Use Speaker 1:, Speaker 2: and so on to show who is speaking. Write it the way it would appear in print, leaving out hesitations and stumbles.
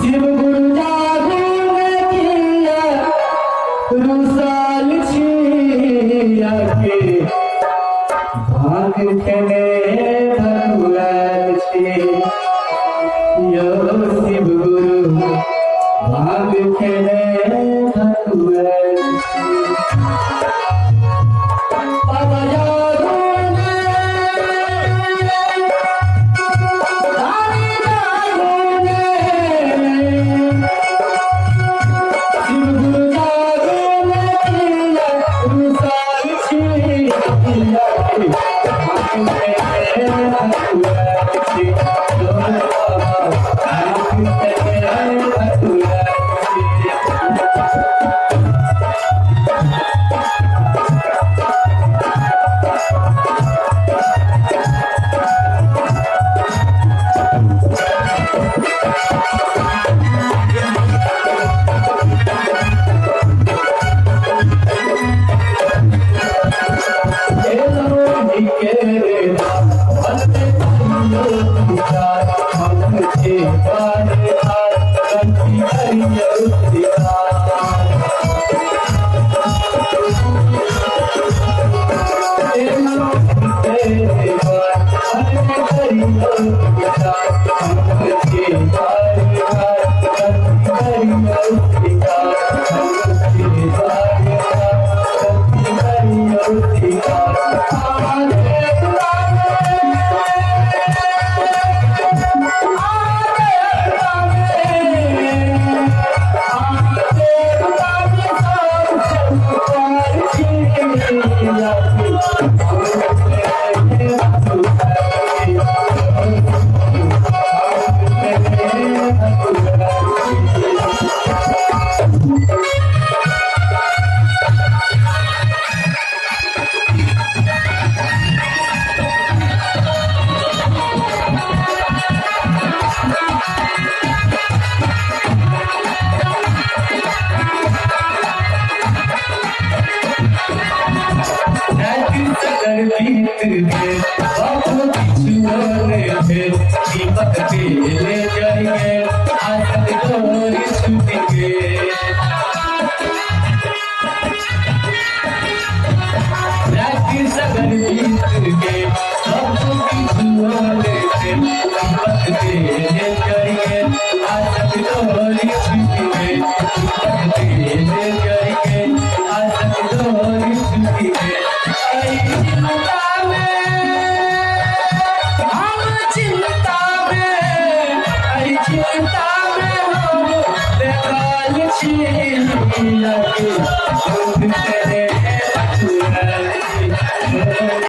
Speaker 1: शिव गुरु जागरण किया रुसाल छिया के भाग खेले भगवान छे यो शिव गुरु भाग खेले भगवान बाबा जागरण कीमत के ले जाएंगे आसत गोरी छुटेंगे राखी सगर जीत के सबको पिछुआले से कीमत के ले जाएंगे आसत गोरी छुटेंगे कीमत के ले जाएंगे आसत गोरी छुटेंगे चिंता में हो बेकाल छी लगे